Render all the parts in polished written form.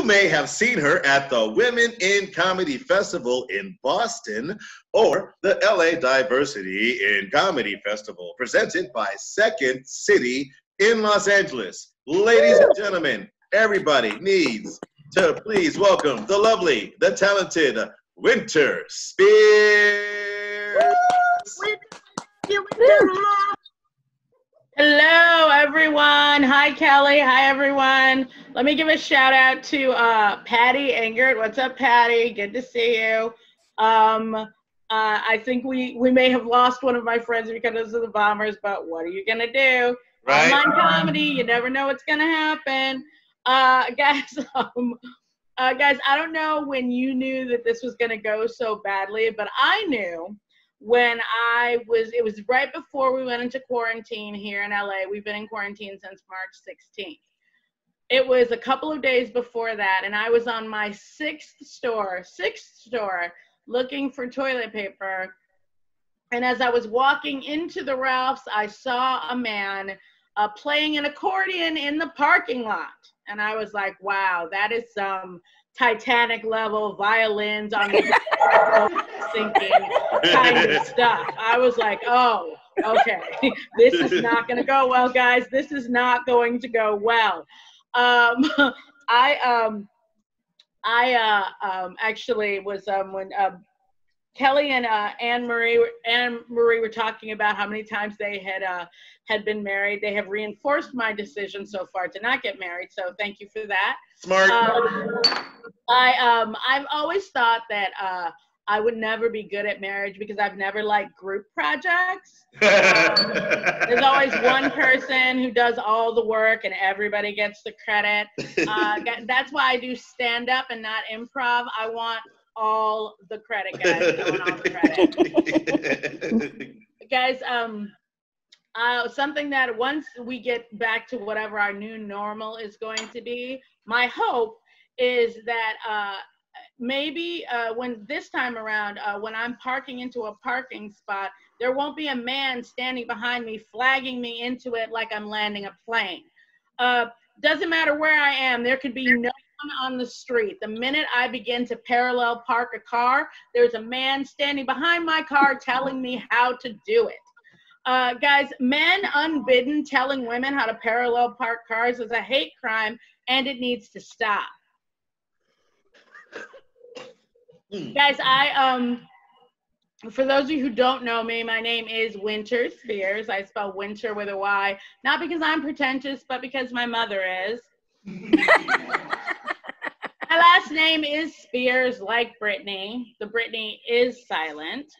You may have seen her at the Women in Comedy Festival in Boston or the LA Diversity in Comedy Festival presented by Second City in Los Angeles. Ladies and gentlemen, everybody needs to please welcome the lovely, the talented Wynter Spears. Hello, everyone. Hi, Kelly. Hi, everyone. Let me give a shout out to Patty Engert. What's up, Patty? Good to see you. I think we may have lost one of my friends because of the bombers, but what are you going to do? Right. Online comedy, you never know what's going to happen. Guys, guys, I don't know when you knew that this was going to go so badly, but I knew when it was right before we went into quarantine here in LA. We've been in quarantine since March 16th. It was a couple of days before that, and I was on my sixth store looking for toilet paper. And as I was walking into the Ralph's, I saw a man playing an accordion in the parking lot. And I was like, wow, that is some Titanic level violins on the sinking kind of stuff. I was like, oh, okay, this is not going to go well, guys. This is not going to go well. I actually was when Kelly and Anne Marie were talking about how many times they had been married. They have reinforced my decision so far to not get married. So thank you for that. Smart. I've always thought that I would never be good at marriage because I've never liked group projects. There's always one person who does all the work and everybody gets the credit. That's why I do stand up and not improv. I want all the credit, guys. I want all the credit. Guys, something that once we get back to whatever our new normal is going to be, my hope is that maybe when this time around, when I'm parking into a parking spot, there won't be a man standing behind me flagging me into it like I'm landing a plane. Doesn't matter where I am, there could be no one on the street. The minute I begin to parallel park a car, there's a man standing behind my car telling me how to do it. Guys, men unbidden telling women how to parallel park cars is a hate crime, and it needs to stop. Guys, for those of you who don't know me, my name is Wynter Spears. I spell Wynter with a Y, not because I'm pretentious, but because my mother is. My last name is Spears, like Britney. The Britney is silent.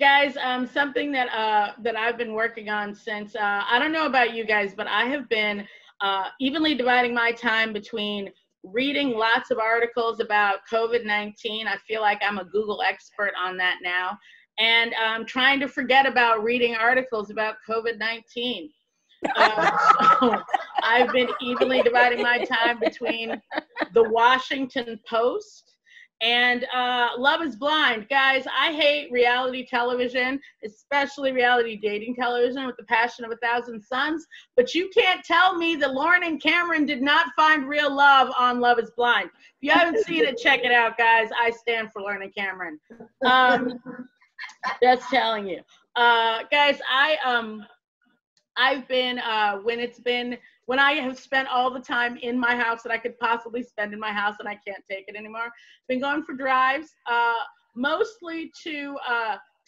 Guys, something that I've been working on since, I don't know about you guys, but I have been evenly dividing my time between reading lots of articles about COVID-19. I feel like I'm a Google expert on that now. And trying to forget about reading articles about COVID-19. So I've been evenly dividing my time between the Washington Post and Love is Blind. Guys, I hate reality television, especially reality dating television, with the passion of 1,000 suns. But you can't tell me that Lauren and Cameron did not find real love on Love is Blind. If you haven't seen it, check it out, guys. I stand for Lauren and Cameron. Just telling you. Guys, I've been, when I have spent all the time in my house that I could possibly spend in my house and I can't take it anymore, been going for drives, mostly to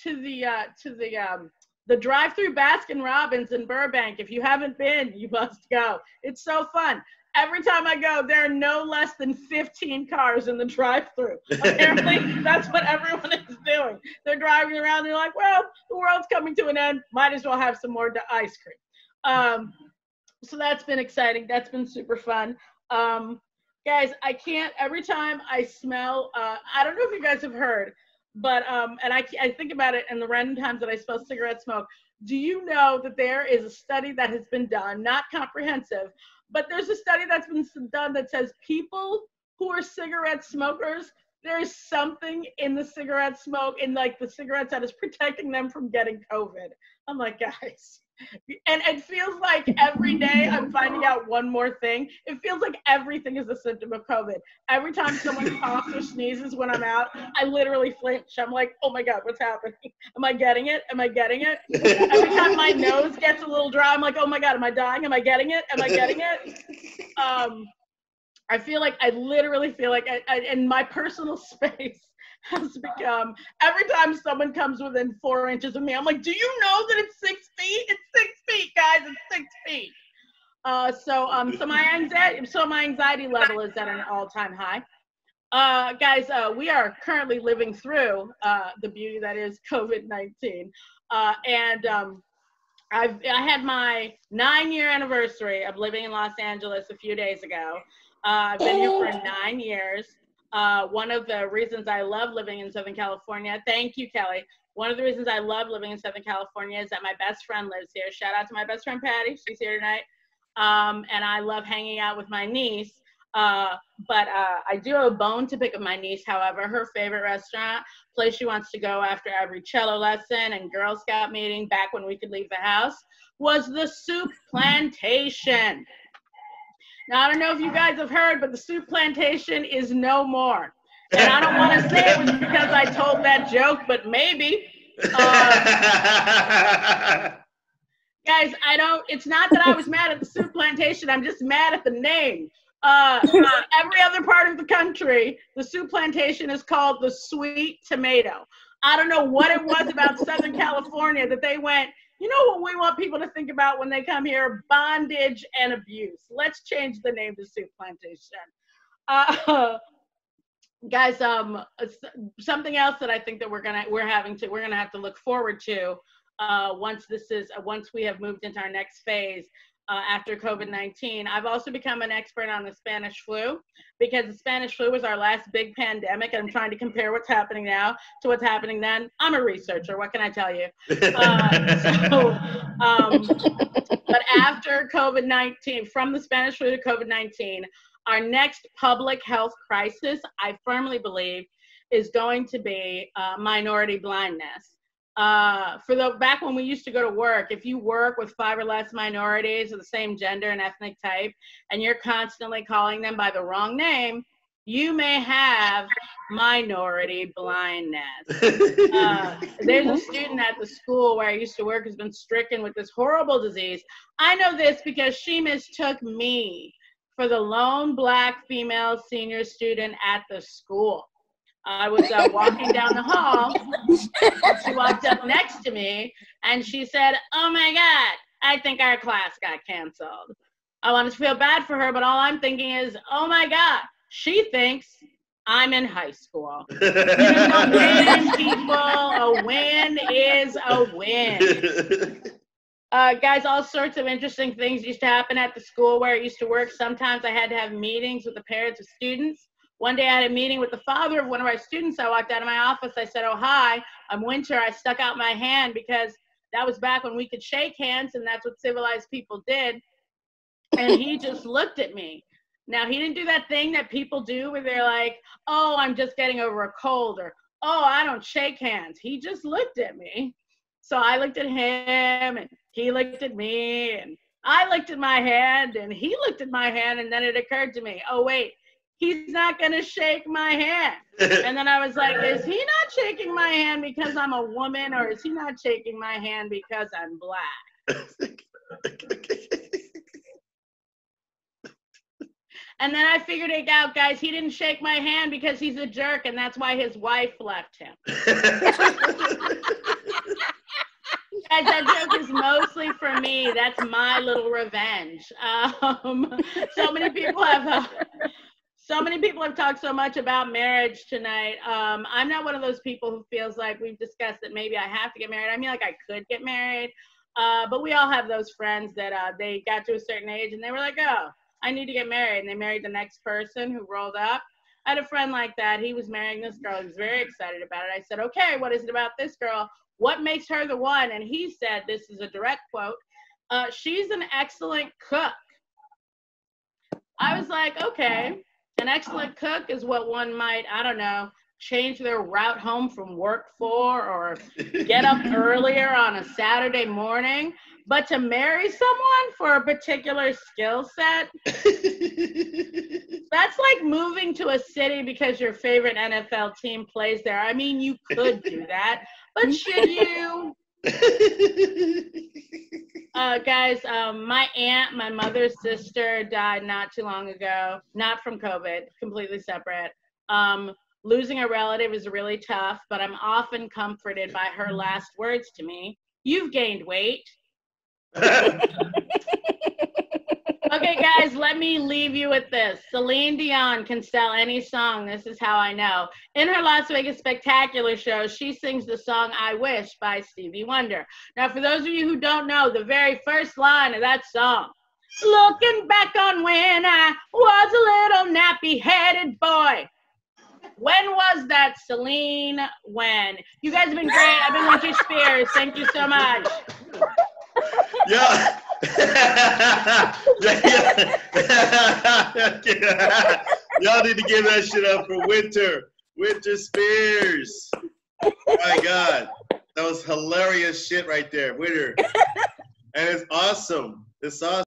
the drive-through Baskin Robbins in Burbank. If you haven't been, you must go. It's so fun. Every time I go, there are no less than 15 cars in the drive-through. Apparently, that's what everyone is doing. They're driving around. They're like, well, the world's coming to an end. Might as well have some more ice cream. So that's been exciting. That's been super fun. Guys, I can't, every time I smell, I don't know if you guys have heard, but, and I think about it in the random times that I smell cigarette smoke. Do you know that there is a study that has been done, not comprehensive, but there's a study that's been done that says people who are cigarette smokers, there's something in the cigarette smoke, in like the cigarettes, that is protecting them from getting COVID. I'm like, guys, And it feels like every day I'm finding out one more thing. It feels like everything is a symptom of COVID. Every time someone coughs or sneezes when I'm out, I literally flinch. I'm like, oh my God, what's happening? Am I getting it? Am I getting it? Every time my nose gets a little dry, I'm like, oh my God, am I dying? Am I getting it? Am I getting it? I literally feel like in my personal space has become, every time someone comes within 4 inches of me, I'm like, do you know that it's 6 feet? It's 6 feet, guys, it's 6 feet. So my anxiety level is at an all-time high. Guys, we are currently living through the beauty that is COVID-19. I had my 9-year anniversary of living in Los Angeles a few days ago. I've been here for 9 years. One of the reasons I love living in Southern California, thank you, Kelly. One of the reasons I love living in Southern California is that my best friend lives here. Shout out to my best friend, Patty. She's here tonight. And I love hanging out with my niece. But I do have a bone to pick with my niece. However, her favorite restaurant, place she wants to go after every cello lesson and Girl Scout meeting back when we could leave the house, was the Soup Plantation. Now, I don't know if you guys have heard, but the Soup Plantation is no more. And I don't want to say it was because I told that joke, but maybe. Guys, it's not that I was mad at the Soup Plantation. I'm just mad at the name. Every other part of the country, the Soup Plantation is called the Sweet Tomato. I don't know what it was about Southern California that they went, you know what we want people to think about when they come here? Bondage and abuse. Let's change the name to Soup Plantation. Guys, something else that I think that we're gonna have to look forward to once we have moved into our next phase after COVID-19. I've also become an expert on the Spanish flu because the Spanish flu was our last big pandemic, and I'm trying to compare what's happening now to what's happening then. I'm a researcher, what can I tell you? But after COVID-19, from the Spanish flu to COVID-19, our next public health crisis, I firmly believe, is going to be minority blindness. Back when we used to go to work, if you work with 5 or less minorities of the same gender and ethnic type, and you're constantly calling them by the wrong name, you may have minority blindness. There's a student at the school where I used to work who's been stricken with this horrible disease. I know this because she mistook me for the lone Black female senior student at the school. I was walking down the hall, and she walked up next to me, and she said, oh my God, I think our class got canceled. I wanted to feel bad for her, but all I'm thinking is, oh my God, she thinks I'm in high school. You know, win, people, a win is a win. Guys, all sorts of interesting things used to happen at the school where I used to work. Sometimes I had to have meetings with the parents of students. One day I had a meeting with the father of one of our students. I walked out of my office. I said, oh, hi, I'm Wynter. I stuck out my hand because that was back when we could shake hands, and that's what civilized people did. And he just looked at me. Now, he didn't do that thing that people do where they're like, oh, I'm just getting over a cold, or, oh, I don't shake hands. He just looked at me. So I looked at him, and he looked at me, and I looked at my hand, and he looked at my hand, and then it occurred to me, oh, wait. He's not going to shake my hand. And then I was like, is he not shaking my hand because I'm a woman, or is he not shaking my hand because I'm Black? And then I figured it out, guys. He didn't shake my hand because he's a jerk, and that's why his wife left him. Guys, that joke is mostly for me. That's my little revenge. So many people have talked so much about marriage tonight. I'm not one of those people who feels like we've discussed that maybe I have to get married. I mean, like I could get married, but we all have those friends that they got to a certain age and they were like, oh, I need to get married. And they married the next person who rolled up. I had a friend like that. He was marrying this girl. He was very excited about it. I said, okay, what is it about this girl? What makes her the one? And he said, this is a direct quote, she's an excellent cook. I was like, okay. An excellent cook is what one might, I don't know, change their route home from work for, or get up earlier on a Saturday morning. But to marry someone for a particular skill set, that's like moving to a city because your favorite NFL team plays there. I mean, you could do that, but should you? Guys, my aunt, my mother's sister, died not too long ago. Not from COVID, completely separate. Losing a relative is really tough, but I'm often comforted by her last words to me. You've gained weight. Okay, guys, let me leave you with this. Celine Dion can sell any song. This is how I know. In her Las Vegas Spectacular show, she sings the song I Wish by Stevie Wonder. Now, for those of you who don't know, the very first line of that song, looking back on when I was a little nappy-headed boy. When was that, Celine? When? You guys have been great. I've been Wynter Spears. Thank you so much. Yeah. Y'all need to give that shit up for Wynter Spears. My God, that was hilarious shit right there, Wynter. And it's awesome. It's awesome.